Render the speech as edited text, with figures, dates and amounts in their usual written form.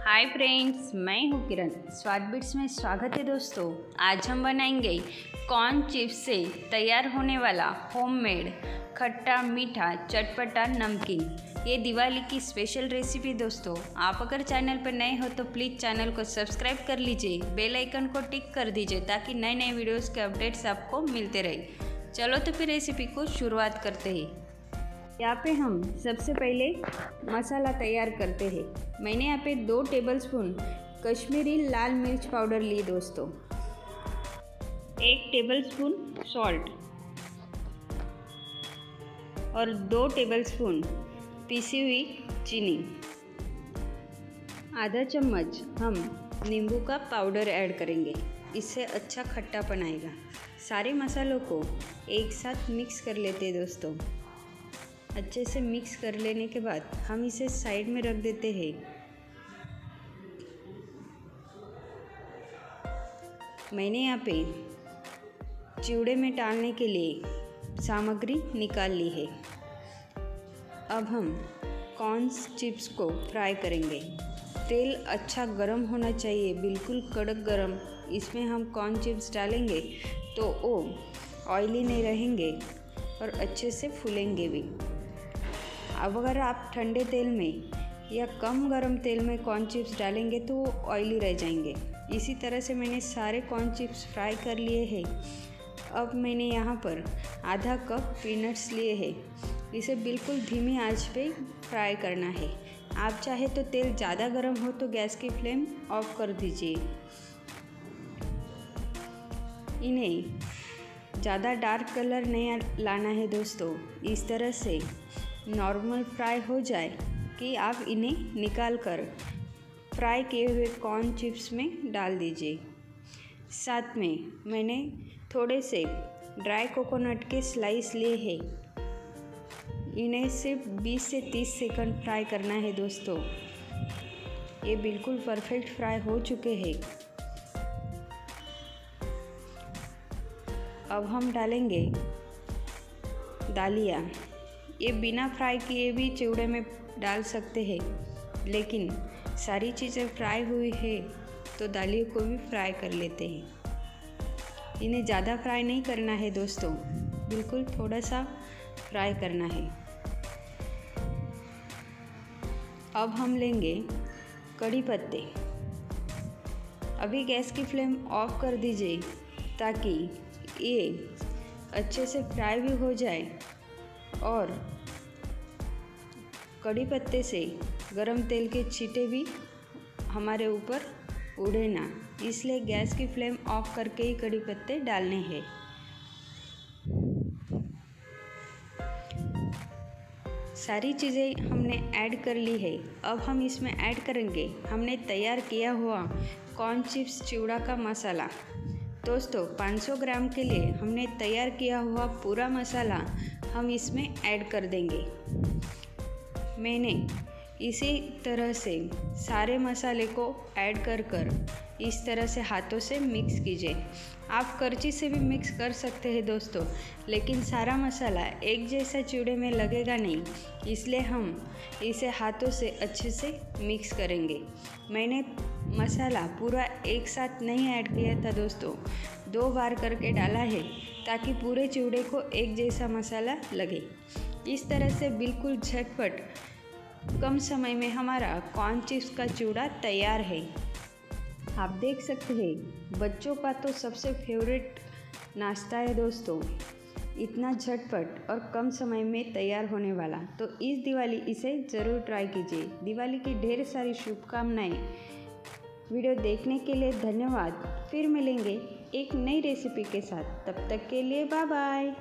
Hi friends, मैं हूँ किरण। स्वाद बिट्स में स्वागत है दोस्तों। आज हम बनाएंगे कॉर्न चिप्स से तैयार होने वाला होममेड खट्टा मीठा चटपटा नमकीन। ये दिवाली की स्पेशल रेसिपी दोस्तों। आप अगर चैनल पर नए हो तो प्लीज़ चैनल को सब्सक्राइब कर लीजिए, बेल आइकन को टिक कर दीजिए ताकि नए नए वीडियोज़ के अपडेट्स आपको मिलते रहे। चलो तो फिर रेसिपी को शुरुआत करते हैं। यहाँ पे हम सबसे पहले मसाला तैयार करते हैं। मैंने यहाँ पे 2 टेबलस्पून कश्मीरी लाल मिर्च पाउडर ली दोस्तों, 1 टेबलस्पून सॉल्ट और 2 टेबलस्पून पीसी हुई चीनी। आधा चम्मच हम नींबू का पाउडर ऐड करेंगे, इससे अच्छा खट्टापन आएगा। सारे मसालों को एक साथ मिक्स कर लेते हैं दोस्तों। अच्छे से मिक्स कर लेने के बाद हम इसे साइड में रख देते हैं। मैंने यहाँ पे चिवड़े में डालने के लिए सामग्री निकाल ली है। अब हम कॉर्न चिप्स को फ्राई करेंगे। तेल अच्छा गरम होना चाहिए, बिल्कुल कड़क गरम। इसमें हम कॉर्न चिप्स डालेंगे तो वो ऑयली नहीं रहेंगे और अच्छे से फूलेंगे भी। अब अगर आप ठंडे तेल में या कम गरम तेल में कॉर्न चिप्स डालेंगे तो वो ऑयली रह जाएंगे। इसी तरह से मैंने सारे कॉर्न चिप्स फ्राई कर लिए हैं। अब मैंने यहाँ पर आधा कप पीनट्स लिए हैं। इसे बिल्कुल धीमी आंच पे फ्राई करना है। आप चाहे तो तेल ज़्यादा गर्म हो तो गैस की फ्लेम ऑफ कर दीजिए। इन्हें ज़्यादा डार्क कलर नहीं लाना है दोस्तों। इस तरह से नॉर्मल फ्राई हो जाए कि आप इन्हें निकाल कर फ्राई किए हुए कॉर्न चिप्स में डाल दीजिए। साथ में मैंने थोड़े से ड्राई कोकोनट के स्लाइस लिए हैं। इन्हें सिर्फ 20 से 30 सेकंड फ्राई करना है दोस्तों। ये बिल्कुल परफेक्ट फ्राई हो चुके हैं। अब हम डालेंगे दालिया। ये बिना फ्राई किए भी चिवड़े में डाल सकते हैं, लेकिन सारी चीज़ें फ्राई हुई है तो दालियों को भी फ्राई कर लेते हैं। इन्हें ज़्यादा फ्राई नहीं करना है दोस्तों, बिल्कुल थोड़ा सा फ्राई करना है। अब हम लेंगे कड़ी पत्ते। अभी गैस की फ्लेम ऑफ कर दीजिए ताकि ये अच्छे से फ्राई भी हो जाए और कड़ी पत्ते से गरम तेल के छींटे भी हमारे ऊपर उड़े ना, इसलिए गैस की फ्लेम ऑफ करके ही कड़ी पत्ते डालने हैं। सारी चीज़ें हमने ऐड कर ली है। अब हम इसमें ऐड करेंगे हमने तैयार किया हुआ कॉर्न चिप्स चिवड़ा का मसाला। दोस्तों 500 ग्राम के लिए हमने तैयार किया हुआ पूरा मसाला हम इसमें ऐड कर देंगे। मैंने इसी तरह से सारे मसाले को ऐड कर इस तरह से हाथों से मिक्स कीजिए। आप करछी से भी मिक्स कर सकते हैं दोस्तों, लेकिन सारा मसाला एक जैसा चिवड़े में लगेगा नहीं, इसलिए हम इसे हाथों से अच्छे से मिक्स करेंगे। मैंने मसाला पूरा एक साथ नहीं ऐड किया था दोस्तों, 2 बार करके डाला है ताकि पूरे चिवड़े को एक जैसा मसाला लगे। इस तरह से बिल्कुल झटपट कम समय में हमारा कॉर्न चिप्स का चिवड़ा तैयार है। आप देख सकते हैं बच्चों का तो सबसे फेवरेट नाश्ता है दोस्तों। इतना झटपट और कम समय में तैयार होने वाला, तो इस दिवाली इसे ज़रूर ट्राई कीजिए। दिवाली की ढेर सारी शुभकामनाएं। वीडियो देखने के लिए धन्यवाद। फिर मिलेंगे एक नई रेसिपी के साथ, तब तक के लिए बाय बाय।